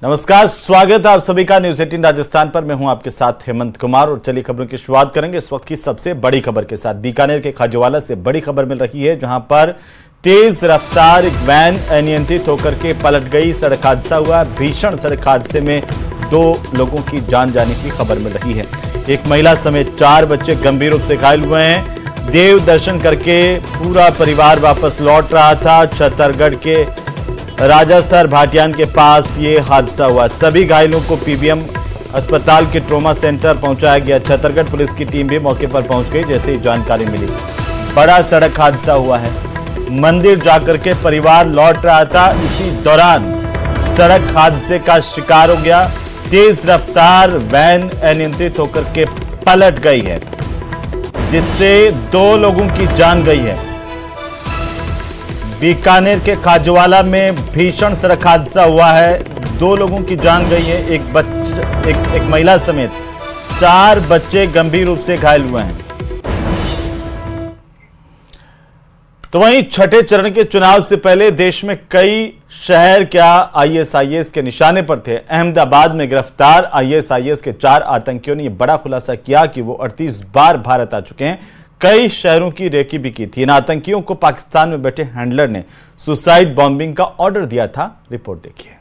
नमस्कार, स्वागत है आप सभी का न्यूज़ 18 राजस्थान पर। मैं हूं आपके साथ हेमंत कुमार और चलिए खबरों की शुरुआत करेंगे इस वक्त की सबसे बड़ी खबर के साथ। बीकानेर के खाजूवाला से बड़ी खबर मिल रही है, जहां पर तेज रफ्तार एक वैन अनियंत्रित होकर के पलट गई। सड़क हादसा हुआ। भीषण सड़क हादसे में 2 लोगों की जान जाने की खबर मिल रही है। एक महिला समेत 4 बच्चे गंभीर रूप से घायल हुए हैं। देव दर्शन करके पूरा परिवार वापस लौट रहा था। छतरगढ़ के राजासर भाटियान के पास ये हादसा हुआ। सभी घायलों को पीबीएम अस्पताल के ट्रॉमा सेंटर पहुंचाया गया। छतरगढ़ पुलिस की टीम भी मौके पर पहुंच गई जैसे ही जानकारी मिली। बड़ा सड़क हादसा हुआ है। मंदिर जाकर के परिवार लौट रहा था, इसी दौरान सड़क हादसे का शिकार हो गया। तेज रफ्तार वैन अनियंत्रित होकर के पलट गई है, जिससे 2 लोगों की जान गई है। बीकानेर के खाजूवाला में भीषण सड़क हादसा हुआ है। 2 लोगों की जान गई है। एक महिला समेत 4 बच्चे गंभीर रूप से घायल हुए हैं। तो वहीं छठे चरण के चुनाव से पहले देश में कई शहर क्या आईएसआईएस के निशाने पर थे। अहमदाबाद में गिरफ्तार आईएसआईएस के 4 आतंकियों ने यह बड़ा खुलासा किया कि वो 38 बार भारत आ चुके हैं। कई शहरों की रेकी भी की थी। इन आतंकियों को पाकिस्तान में बैठे हैंडलर ने सुसाइड बॉम्बिंग का ऑर्डर दिया था। रिपोर्ट देखिए।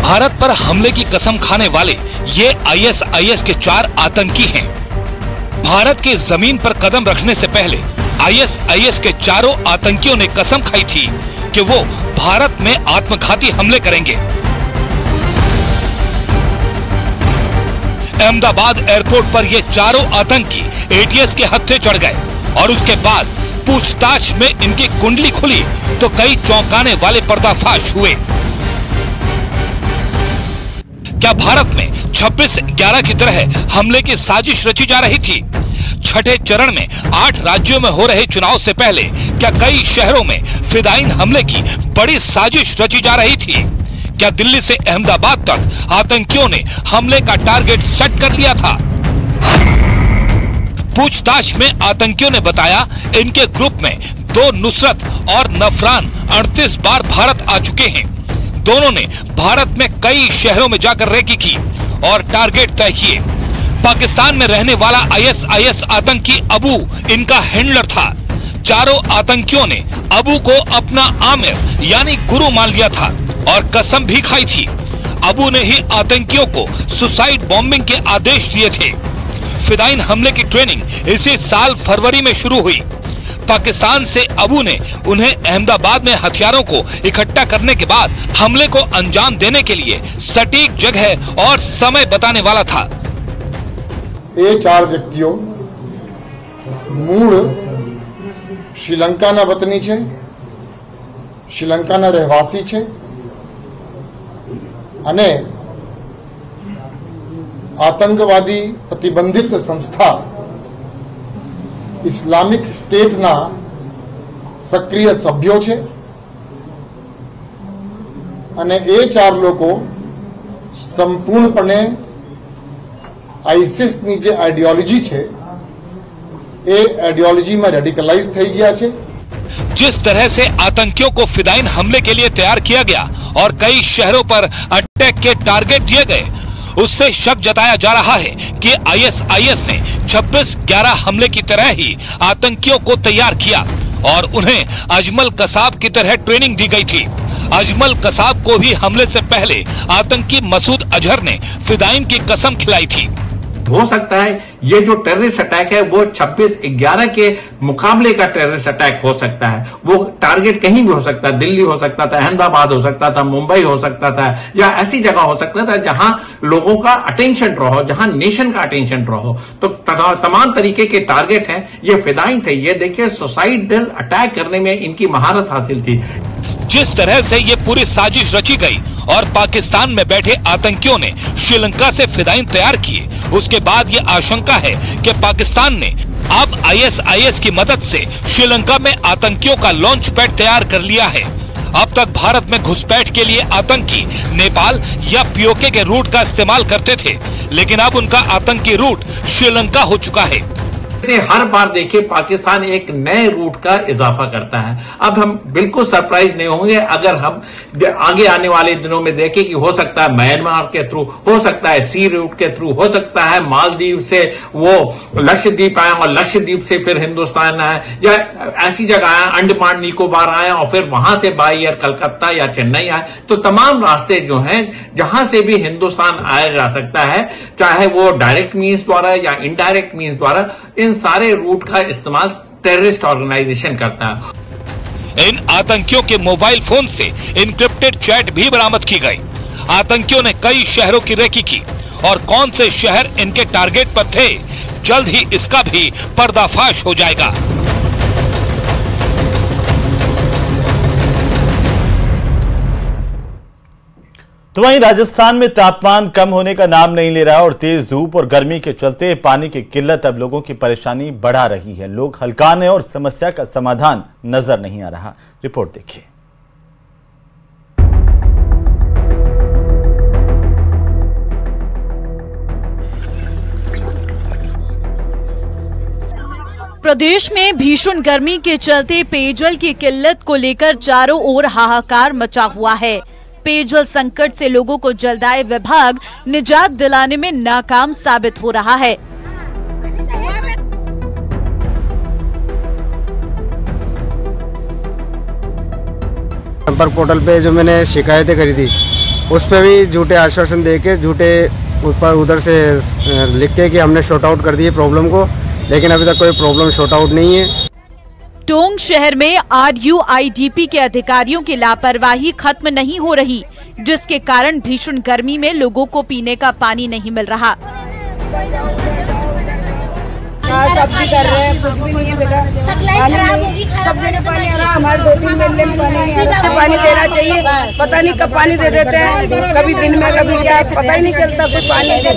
भारत पर हमले की कसम खाने वाले ये आईएसआईएस के 4 आतंकी हैं। भारत के जमीन पर कदम रखने से पहले आईएसआईएस के चारों आतंकियों ने कसम खाई थी कि वो भारत में आत्मघाती हमले करेंगे। अहमदाबाद एयरपोर्ट पर ये चारों आतंकी एटीएस के हत्थे चढ़ गए और उसके बाद पूछताछ में इनकी कुंडली खुली तो कई चौंकाने वाले पर्दाफाश हुए। क्या भारत में 26/11 की तरह हमले की साजिश रची जा रही थी? छठे चरण में 8 राज्यों में हो रहे चुनाव से पहले क्या कई शहरों में फिदायीन हमले की बड़ी साजिश रची जा रही थी? क्या दिल्ली से अहमदाबाद तक आतंकियों ने हमले का टारगेट सेट कर लिया था? पूछताछ में आतंकियों ने बताया इनके ग्रुप में 2 नुसरत और नफरान 38 बार भारत आ चुके हैं। दोनों ने भारत में कई शहरों में जाकर रेकी की और टारगेट तय किए। पाकिस्तान में रहने वाला आईएसआईएस आतंकी अबू इनका हैंडलर था। चारों आतंकियों ने अबू को अपना आमिर यानी गुरु मान लिया था और कसम भी खाई थी। अबू ने ही आतंकियों को सुसाइड बॉम्बिंग के आदेश दिए थे। फिदायीन हमले की ट्रेनिंग इसी साल फरवरी में शुरू हुई। पाकिस्तान से अबू ने उन्हें अहमदाबाद में हथियारों को इकट्ठा करने के बाद हमले को अंजाम देने के लिए सटीक जगह और समय बताने वाला था। ये 4 व्यक्तियों मूળ શ્રીલંકાના વતની છે, શ્રીલંકાના રહેવાસી છે અને આતંકવાદી પ્રતિબંધિત સંસ્થા ઇસ્લામિક સ્ટેટના સક્રિય સભ્યો છે અને એ 4 લોકો સંપૂર્ણપણે આઈસિસની જે આઈડિયોલોજી છે એ આઈડિયોલોજીમાં રેડિકલાઇઝ થઈ ગયા છે। जिस तरह से आतंकियों को फिदायीन हमले के लिए तैयार किया गया और कई शहरों पर अटैक के टारगेट दिए गए, उससे शक जताया जा रहा है कि आईएसआईएस ने 26/11 हमले की तरह ही आतंकियों को तैयार किया और उन्हें अजमल कसाब की तरह ट्रेनिंग दी गई थी। अजमल कसाब को भी हमले से पहले आतंकी मसूद अजहर ने फिदायीन की कसम खिलाई थी। हो सकता है ये जो टेररिस्ट अटैक है वो 26/11 के मुकाबले का टेररिस्ट अटैक हो सकता है। वो टारगेट कहीं भी हो सकता है, दिल्ली हो सकता था, अहमदाबाद हो सकता था, मुंबई हो सकता था, या ऐसी जगह हो सकता था जहां लोगों का अटेंशन ड्रॉ हो, जहां नेशन का अटेंशन ड्रॉ हो। तो तमाम तरीके के टारगेट हैं, ये फिदायीन थे। ये देखिए सुसाइडल अटैक करने में इनकी महारत हासिल थी। जिस तरह से ये पूरी साजिश रची गई और पाकिस्तान में बैठे आतंकियों ने श्रीलंका से फिदायीन तैयार किए, उसके बाद ये आशंका है कि पाकिस्तान ने अब आईएसआईएस की मदद से श्रीलंका में आतंकियों का लॉन्च पैड तैयार कर लिया है। अब तक भारत में घुसपैठ के लिए आतंकी नेपाल या पीओके के रूट का इस्तेमाल करते थे, लेकिन अब उनका आतंकी रूट श्रीलंका हो चुका है। हर बार देखिए पाकिस्तान एक नए रूट का इजाफा करता है। अब हम बिल्कुल सरप्राइज नहीं होंगे अगर हम आगे आने वाले दिनों में देखें कि हो सकता है म्यांमार के थ्रू, हो सकता है सी रूट के थ्रू, हो सकता है मालदीव से वो लक्षद्वीप आए और लक्षद्वीप से फिर हिंदुस्तान आए, या ऐसी जगह आए अंडमान निकोबार आए और फिर वहां से बाई एयर कलकत्ता या चेन्नई आए। तो तमाम रास्ते जो हैं जहां से भी हिंदुस्तान आया जा सकता है, चाहे वो डायरेक्ट मीन्स द्वारा या इनडायरेक्ट मीन्स द्वारा, इन सारे रूट का इस्तेमाल टेररिस्ट ऑर्गेनाइजेशन करता है। इन आतंकियों के मोबाइल फोन से इनक्रिप्टेड चैट भी बरामद की गई। आतंकियों ने कई शहरों की रेकी की और कौन से शहर इनके टारगेट पर थे, जल्द ही इसका भी पर्दाफाश हो जाएगा। तो वहीं राजस्थान में तापमान कम होने का नाम नहीं ले रहा और तेज धूप और गर्मी के चलते पानी की किल्लत अब लोगों की परेशानी बढ़ा रही है। लोग हल्कान हैं और समस्या का समाधान नजर नहीं आ रहा। रिपोर्ट देखिए। प्रदेश में भीषण गर्मी के चलते पेयजल की किल्लत को लेकर चारों ओर हाहाकार मचा हुआ है। पेयजल संकट से लोगों को जलदाय विभाग निजात दिलाने में नाकाम साबित हो रहा है। संपर्क पोर्टल पे जो मैंने शिकायतें करी थी उस पे भी झूठे आश्वासन देके झूठे ऊपर उधर से लिख के कि हमने शॉर्ट आउट कर दिए प्रॉब्लम को, लेकिन अभी तक कोई प्रॉब्लम शॉर्ट आउट नहीं है। टोंक शहर में RUIDP के अधिकारियों की लापरवाही खत्म नहीं हो रही, जिसके कारण भीषण गर्मी में लोगों को पीने का पानी नहीं मिल रहा। सब भी कर रहे हैं, कुछ भी नहीं है बेटा, पानी नहीं, सब जगह पानी आ रहा है, हमारे 2-3 मिनट में पानी नहीं आ रहा। पानी देना चाहिए, पता नहीं कब पानी दे देते हैं, कभी दिन में कभी क्या, पता ही नहीं चलता। फिर पानी दे,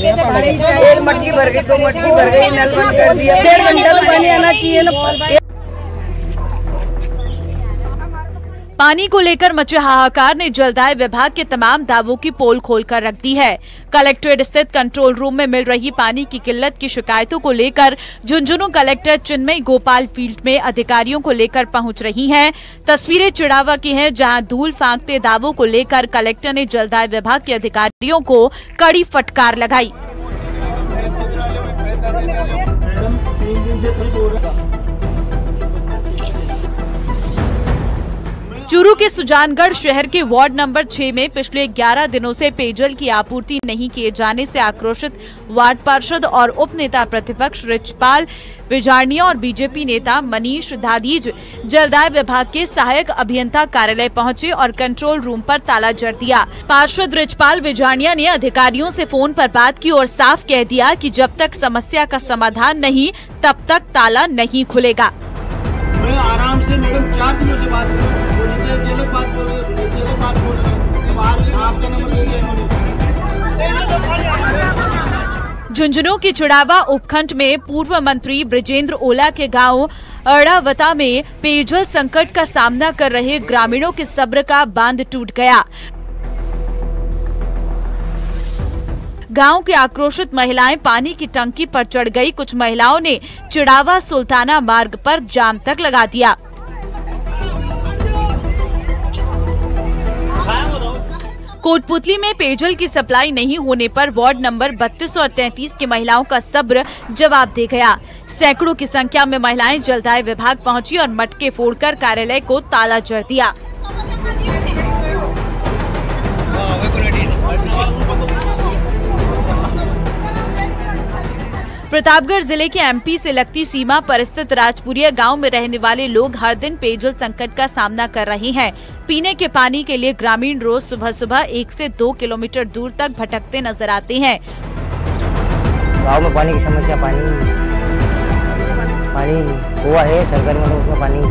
एक मटकी भर गई, 2 मटकी भर गई, नल बंद कर दिया। 1.5 घंटा तो पानी आना चाहिए ना। पानी को लेकर मचे हाहाकार ने जलदाय विभाग के तमाम दावों की पोल खोलकर रख दी है। कलेक्ट्रेट स्थित कंट्रोल रूम में मिल रही पानी की किल्लत की शिकायतों को लेकर झुंझुनू कलेक्टर चिन्मय गोपाल फील्ड में अधिकारियों को लेकर पहुंच रही हैं। तस्वीरें चिड़ावा की हैं, जहां धूल फांकते दावों को लेकर कलेक्टर ने जलदाय विभाग के अधिकारियों को कड़ी फटकार लगाई। चूरू के सुजानगढ़ शहर के वार्ड नंबर 6 में पिछले 11 दिनों से पेयजल की आपूर्ति नहीं किए जाने से आक्रोशित वार्ड पार्षद और उप नेता प्रतिपक्ष रिचपाल विजारनिया और बीजेपी नेता मनीष दादीज जलदाय विभाग के सहायक अभियंता कार्यालय पहुंचे और कंट्रोल रूम पर ताला जड़ दिया। पार्षद रिचपाल विजारनिया ने अधिकारियों से फोन पर बात की और साफ कह दिया कि जब तक समस्या का समाधान नहीं तब तक ताला नहीं खुलेगा। मैं आराम से मैडम 4 दिनों से बात कर रहा हूं, ये लोग बात बोल रहे हैं, ये लोग बात बोल रहे हैं, आज आपका नंबर ले लिया इन्होंने। झुंझुनू की चिड़ावा उपखंड में पूर्व मंत्री ब्रिजेंद्र ओला के गांव अड़ावता में पेयजल संकट का सामना कर रहे ग्रामीणों के सब्र का बांध टूट गया। गांव की आक्रोशित महिलाएं पानी की टंकी पर चढ़ गई। कुछ महिलाओं ने चिड़ावा सुल्ताना मार्ग पर जाम तक लगा दिया। कोटपुतली में पेयजल की सप्लाई नहीं होने पर वार्ड नंबर 32 और 33 की महिलाओं का सब्र जवाब दे गया। सैकड़ों की संख्या में महिलाएं जलदाय विभाग पहुंची और मटके फोड़कर कार्यालय को ताला जड़ दिया। प्रतापगढ़ जिले के MP से लगती सीमा पर स्थित राजपुरिया गांव में रहने वाले लोग हर दिन पेयजल संकट का सामना कर रहे हैं। पीने के पानी के लिए ग्रामीण रोज सुबह सुबह 1 से 2 किलोमीटर दूर तक भटकते नजर आते हैं। गांव में पानी की समस्या, पानी हुआ है सरकार में, तो उसमें पानी।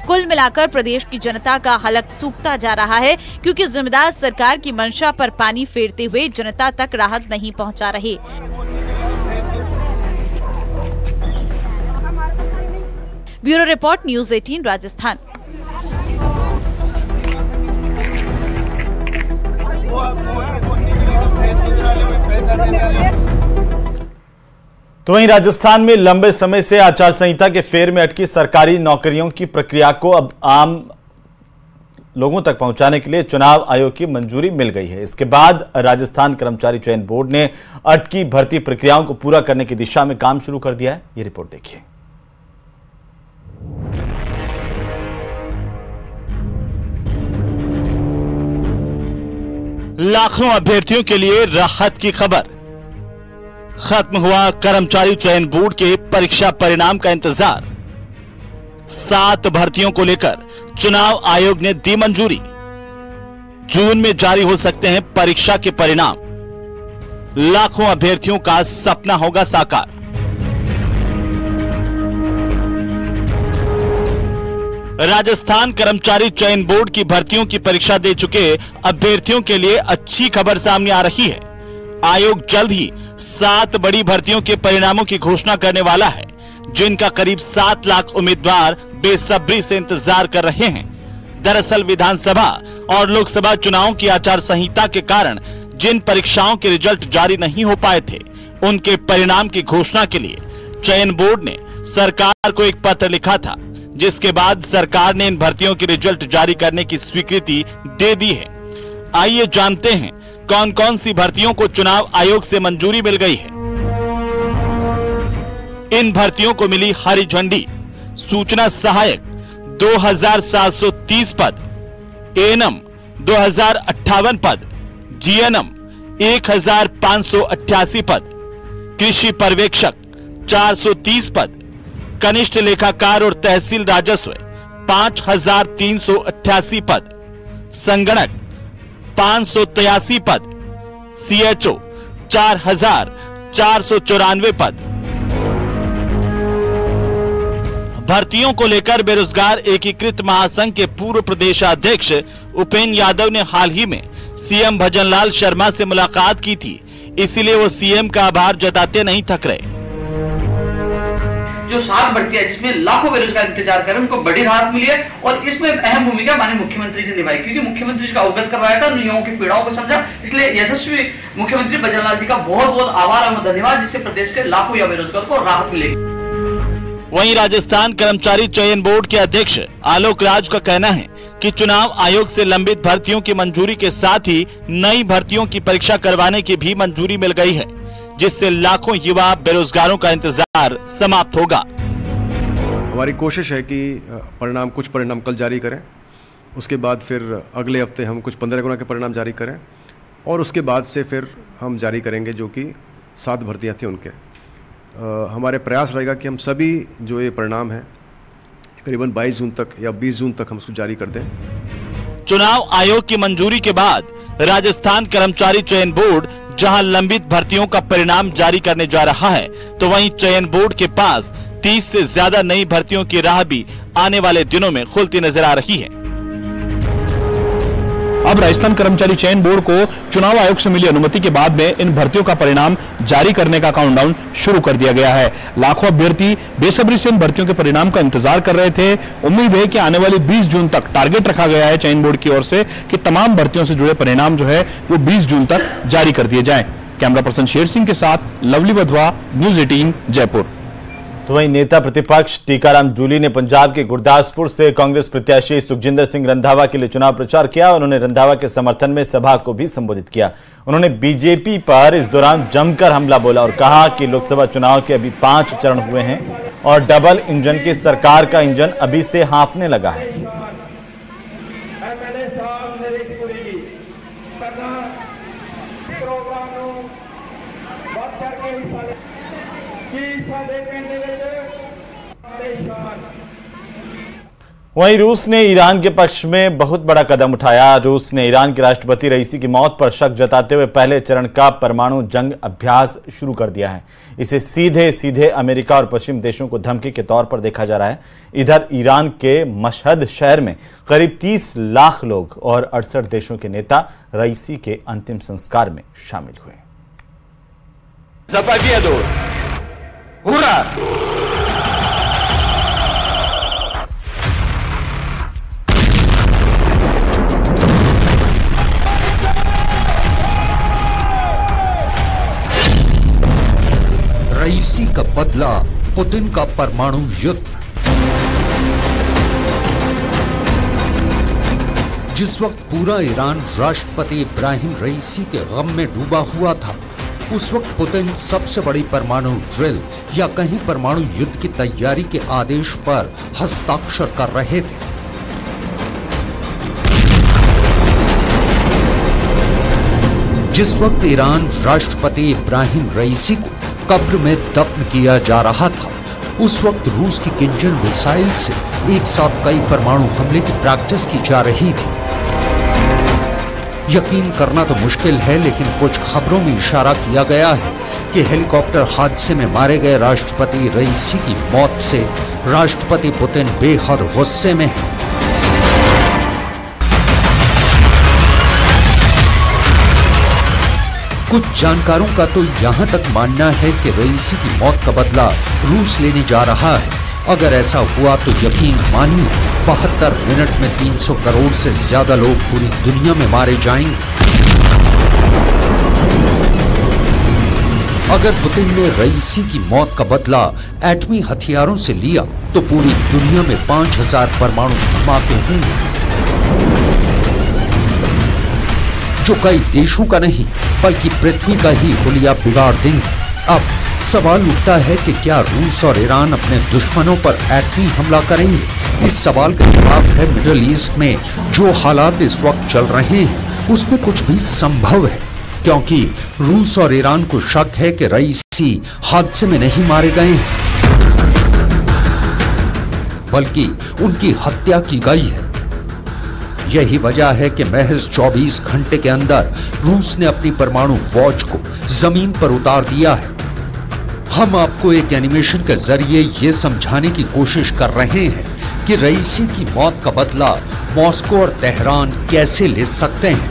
कुल मिलाकर प्रदेश की जनता का हलक सूखता जा रहा है, क्योंकि जिम्मेदार सरकार की मंशा पर पानी फेरते हुए जनता तक राहत नहीं पहुंचा रहे। Bureau report, news 18 Rajasthan. तो वहीं राजस्थान में लंबे समय से आचार संहिता के फेर में अटकी सरकारी नौकरियों की प्रक्रिया को अब आम लोगों तक पहुंचाने के लिए चुनाव आयोग की मंजूरी मिल गई है। इसके बाद राजस्थान कर्मचारी चयन बोर्ड ने अटकी भर्ती प्रक्रियाओं को पूरा करने की दिशा में काम शुरू कर दिया है। ये रिपोर्ट देखिए। लाखों अभ्यर्थियों के लिए राहत की खबर। खत्म हुआ कर्मचारी चयन बोर्ड के परीक्षा परिणाम का इंतजार। 7 भर्तियों को लेकर चुनाव आयोग ने दी मंजूरी। जून में जारी हो सकते हैं परीक्षा के परिणाम। लाखों अभ्यर्थियों का सपना होगा साकार। राजस्थान कर्मचारी चयन बोर्ड की भर्तियों की परीक्षा दे चुके अभ्यर्थियों के लिए अच्छी खबर सामने आ रही है। आयोग जल्द ही 7 बड़ी भर्तियों के परिणामों की घोषणा करने वाला है, जिनका करीब 7 लाख उम्मीदवार बेसब्री से इंतजार कर रहे हैं। दरअसल विधानसभा और लोकसभा चुनावों की आचार संहिता के कारण जिन परीक्षाओं के रिजल्ट जारी नहीं हो पाए थे, उनके परिणाम की घोषणा के लिए चयन बोर्ड ने सरकार को एक पत्र लिखा था, जिसके बाद सरकार ने इन भर्तियों के रिजल्ट जारी करने की स्वीकृति दे दी है। आइए जानते हैं कौन कौन सी भर्तियों को चुनाव आयोग से मंजूरी मिल गई है। इन भर्तियों को मिली हरी झंडी। सूचना सहायक 2730 पद, एएनएम 2058 पद, जीएनएम 1588 पद, कृषि पर्यवेक्षक 430 पद, कनिष्ठ लेखाकार और तहसील राजस्व 5388 पद, संगणक 583 पद, सीएचओ 4494 पद। भर्तियों को लेकर बेरोजगार एकीकृत महासंघ के पूर्व प्रदेशाध्यक्ष उपेंद्र यादव ने हाल ही में सीएम भजनलाल शर्मा से मुलाकात की थी, इसीलिए वो सीएम का आभार जताते नहीं थक रहे। जो 7 भर्तियां जिसमें लाखों बेरोजगार इंतजार कर रहे हैं, उनको बड़ी राहत मिली है और इसमें अहम भूमिका माननीय मुख्यमंत्री जी निभाई, क्योंकि मुख्यमंत्री जी का अवगत करवाया था, युवाओं की पीड़ाओं को समझा। इसलिए यशस्वी मुख्यमंत्री भजनलाल जी का बहुत बहुत आभार और धन्यवाद, जिससे प्रदेश के लाखों युवा बेरोजगार को राहत मिलेगी। वहीं राजस्थान कर्मचारी चयन बोर्ड के अध्यक्ष आलोक राज का कहना है कि चुनाव आयोग से लंबित भर्तियों की मंजूरी के साथ ही नई भर्तियों की परीक्षा करवाने की भी मंजूरी मिल गई है, जिससे लाखों युवा बेरोजगारों का इंतजार समाप्त होगा। हमारी कोशिश है कि कुछ परिणाम कल जारी करें, उसके बाद फिर अगले हफ्ते हम कुछ 15 गुना के परिणाम जारी करें और उसके बाद से फिर हम जारी करेंगे जो कि 7 भर्तियां थी उनके। हमारे प्रयास रहेगा कि हम सभी जो ये परिणाम है करीबन 22 जून तक या 20 जून तक हम उसको जारी कर दें। चुनाव आयोग की मंजूरी के बाद राजस्थान कर्मचारी चयन बोर्ड जहां लंबित भर्तियों का परिणाम जारी करने जा रहा है, तो वहीं चयन बोर्ड के पास 30 से ज्यादा नई भर्तियों की राह भी आने वाले दिनों में खुलती नजर आ रही है। अब राजस्थान कर्मचारी चयन बोर्ड को चुनाव आयोग से मिली अनुमति के बाद में इन भर्तियों का परिणाम जारी करने का काउंटडाउन शुरू कर दिया गया है। लाखों अभ्यर्थी बेसब्री से इन भर्तियों के परिणाम का इंतजार कर रहे थे। उम्मीद है कि आने वाली 20 जून तक टारगेट रखा गया है चयन बोर्ड की ओर से कि तमाम भर्तियों से जुड़े परिणाम जो है वो 20 जून तक जारी कर दिए जाएं। कैमरा पर्सन शेर सिंह के साथ लवली बधवा, न्यूज 18 जयपुर। तो वहीं नेता प्रतिपक्ष टीकाराम जूली ने पंजाब के गुरदासपुर से कांग्रेस प्रत्याशी सुखजिंदर सिंह रंधावा के लिए चुनाव प्रचार किया। उन्होंने रंधावा के समर्थन में सभा को भी संबोधित किया। उन्होंने बीजेपी पर इस दौरान जमकर हमला बोला और कहा कि लोकसभा चुनाव के अभी 5 चरण हुए हैं और डबल इंजन की सरकार का इंजन अभी से हाँफने लगा है। वहीं रूस ने ईरान के पक्ष में बहुत बड़ा कदम उठाया। रूस ने ईरान के राष्ट्रपति रईसी की मौत पर शक जताते हुए पहले चरण का परमाणु जंग अभ्यास शुरू कर दिया है। इसे सीधे सीधे अमेरिका और पश्चिम देशों को धमकी के तौर पर देखा जा रहा है। इधर ईरान के मशहद शहर में करीब 30 लाख लोग और 68 देशों के नेता रईसी के अंतिम संस्कार में शामिल हुए। बदला पुतिन का परमाणु युद्ध। जिस वक्त पूरा ईरान राष्ट्रपति इब्राहिम रईसी के गम में डूबा हुआ था, उस वक्त पुतिन सबसे बड़ी परमाणु ड्रिल या कहीं परमाणु युद्ध की तैयारी के आदेश पर हस्ताक्षर कर रहे थे। जिस वक्त ईरान राष्ट्रपति इब्राहिम रईसी को कब्र में दफन किया जा रहा था, उस वक्त रूस की किंजल मिसाइल से एक साथ कई परमाणु हमले की प्रैक्टिस की जा रही थी। यकीन करना तो मुश्किल है, लेकिन कुछ खबरों में इशारा किया गया है कि हेलीकॉप्टर हादसे में मारे गए राष्ट्रपति रईसी की मौत से राष्ट्रपति पुतिन बेहद गुस्से में हैं। कुछ जानकारों का तो यहां तक मानना है कि रईसी की मौत का बदला रूस लेने जा रहा है। अगर ऐसा हुआ तो यकीन मानिए 72 मिनट में 300 करोड़ से ज्यादा लोग पूरी दुनिया में मारे जाएंगे। अगर पुतिन ने रईसी की मौत का बदला एटमी हथियारों से लिया तो पूरी दुनिया में 5000 परमाणु धमाके होंगे, जो कई देशों का नहीं बल्कि पृथ्वी का ही हुलिया बिगाड़ देंगे। अब सवाल उठता है कि क्या रूस और ईरान अपने दुश्मनों पर एटमी हमला करेंगे? इस सवाल का जवाब है मिडिल ईस्ट में जो हालात इस वक्त चल रहे हैं उसमें कुछ भी संभव है, क्योंकि रूस और ईरान को शक है कि रईसी हादसे में नहीं मारे गए हैं, बल्कि उनकी हत्या की गई है। यही वजह है कि महज 24 घंटे के अंदर रूस ने अपनी परमाणु वॉच को जमीन पर उतार दिया है। हम आपको एक एनिमेशन के जरिए ये समझाने की कोशिश कर रहे हैं कि रईसी की मौत का बदला मॉस्को और तेहरान कैसे ले सकते हैं।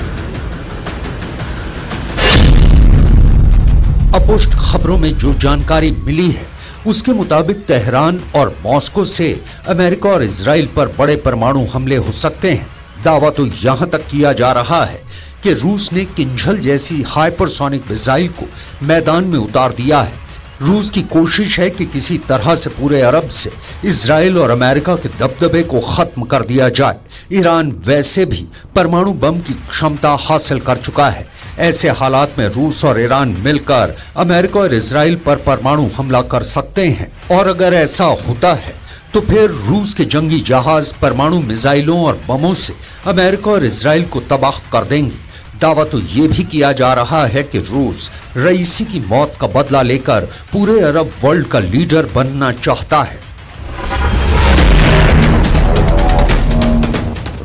अपुष्ट खबरों में जो जानकारी मिली है उसके मुताबिक तेहरान और मॉस्को से अमेरिका और इजराइल पर बड़े परमाणु हमले हो सकते हैं। दावा तो यहां तक किया जा रहा है कि रूस ने किंजल जैसी हाइपरसोनिक मिसाइल को मैदान में उतार दिया है। रूस की कोशिश है कि किसी तरह से पूरे अरब से इजराइल और अमेरिका के दबदबे को खत्म कर दिया जाए। ईरान वैसे भी परमाणु बम की क्षमता हासिल कर चुका है। ऐसे हालात में रूस और ईरान मिलकर अमेरिका और इजराइल पर परमाणु हमला कर सकते हैं, और अगर ऐसा होता है तो फिर रूस के जंगी जहाज परमाणु मिसाइलों और बमों से अमेरिका और इजराइल को तबाह कर देंगे। दावा तो ये भी किया जा रहा है कि रूस रईसी की मौत का बदला लेकर पूरे अरब वर्ल्ड का लीडर बनना चाहता है।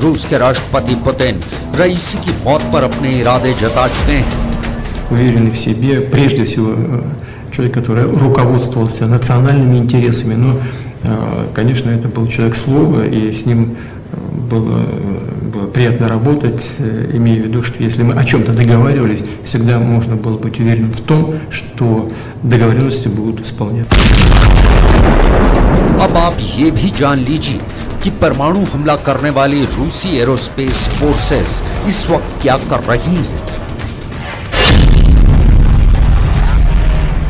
रूस के राष्ट्रपति पुतिन रईसी की मौत पर अपने इरादे जता चुके हैं। Уверенный в себе, прежде всего, человек, который руководствовался национальными интересами, но, конечно, это был человек слова, и с ним было приятно работать, имея в виду, что если мы о чем-то договаривались, всегда можно было быть уверенным в том, что договоренности будут исполняться. अब आप ये भी जान लीजिए कि परमाणु हमला करने वाली रूसी एरोस्पेस फोर्सेस इस वक्त क्या कर रही हैं।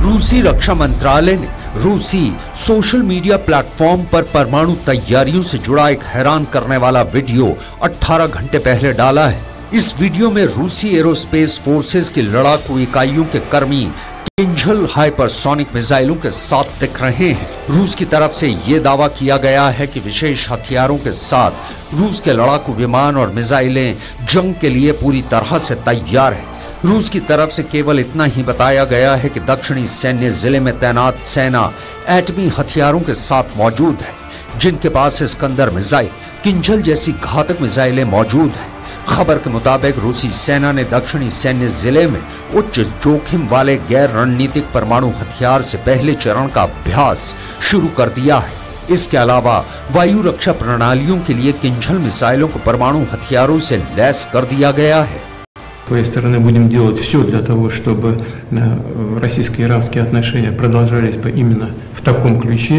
रूसी रक्षा मंत्रालय ने रूसी सोशल मीडिया प्लेटफॉर्म पर परमाणु तैयारियों से जुड़ा एक हैरान करने वाला वीडियो 18 घंटे पहले डाला है। इस वीडियो में रूसी एरोस्पेस फोर्सेस की लड़ाकू इकाइयों के कर्मी किंजल हाइपरसोनिक मिसाइलों के साथ दिख रहे हैं। रूस की तरफ से यह दावा किया गया है कि विशेष हथियारों के साथ रूस के लड़ाकू विमान और मिसाइलें जंग के लिए पूरी तरह से तैयार हैं। रूस की तरफ से केवल इतना ही बताया गया है कि दक्षिणी सैन्य जिले में तैनात सेना एटमी हथियारों के साथ मौजूद है, जिनके पास इस्कंदर मिसाइल, किंजल जैसी घातक मिसाइलें मौजूद हैं। खबर के मुताबिक रूसी सेना ने दक्षिणी सैन्य जिले में उच्च जोखिम वाले गैर रणनीतिक परमाणु हथियार से पहले चरण का अभ्यास शुरू कर दिया है। इसके अलावा वायु रक्षा प्रणालियों के लिए किंजल मिसाइलों को परमाणु हथियारों से लैस कर दिया गया है। С своей стороны будем делать все для того, чтобы российско-иранские отношения продолжались бы именно в таком ключе.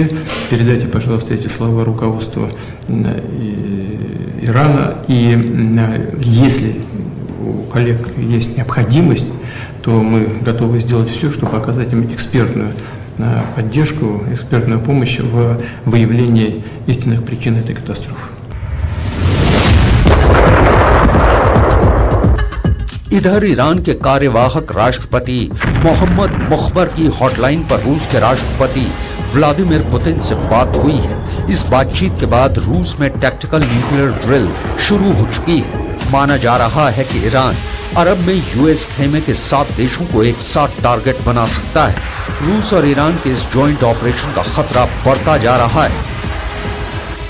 Передайте, пожалуйста, эти слова руководству Ирана. И если у коллег есть необходимость, то мы готовы сделать все, чтобы оказать им экспертную поддержку, экспертную помощь в выявлении истинных причин этой катастрофы. इधर ईरान के कार्यवाहक राष्ट्रपति मोहम्मद मुख्बर की हॉटलाइन पर रूस के राष्ट्रपति व्लादिमीर पुतिन से बात हुई है। इस बातचीत के बाद रूस में टैक्टिकल न्यूक्लियर ड्रिल शुरू हो चुकी है। माना जा रहा है कि ईरान अरब में यूएस खेमे के 7 देशों को एक साथ टारगेट बना सकता है। रूस और ईरान के इस जॉइंट ऑपरेशन का खतरा बढ़ता जा रहा है।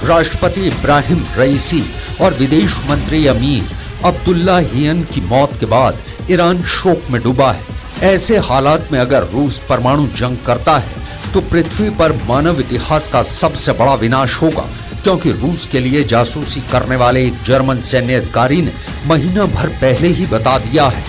राष्ट्रपति इब्राहिम रईसी और विदेश मंत्री अमीर अब्दुल्लाहियन की मौत के बाद ईरान शोक में डूबा है। ऐसे हालात में अगर रूस परमाणु जंग करता है तो पृथ्वी पर मानव इतिहास का सबसे बड़ा विनाश होगा, क्योंकि रूस के लिए जासूसी करने वाले एक जर्मन सैन्य अधिकारी ने महीना भर पहले ही बता दिया है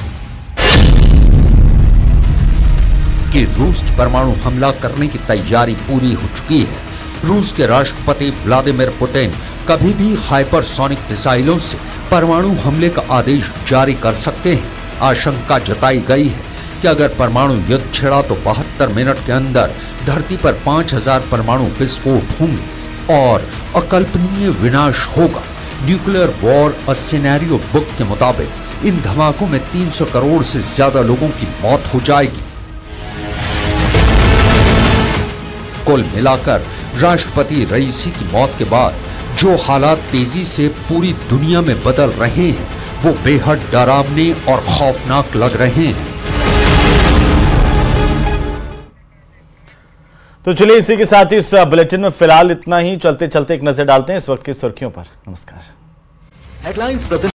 कि रूस की परमाणु हमला करने की तैयारी पूरी हो चुकी है। रूस के राष्ट्रपति व्लादिमीर पुतिन कभी भी हाइपरसोनिक मिसाइलों से परमाणु हमले का आदेश जारी कर सकते हैं। आशंका जताई गई है कि अगर परमाणु युद्ध छिड़ा तो 72 मिनट के अंदर धरती पर 5000 परमाणु विस्फोट होंगे और अकल्पनीय विनाश होगा। Nuclear war a scenario book के मुताबिक इन धमाकों में 300 करोड़ से ज्यादा लोगों की मौत हो जाएगी। कुल मिलाकर राष्ट्रपति रईसी की मौत के बाद जो हालात तेजी से पूरी दुनिया में बदल रहे हैं वो बेहद डरावने और खौफनाक लग रहे हैं। तो चलिए इसी के साथ ही इस बुलेटिन में फिलहाल इतना ही। चलते चलते एक नजर डालते हैं इस वक्त की सुर्खियों पर। नमस्कार। हेडलाइंस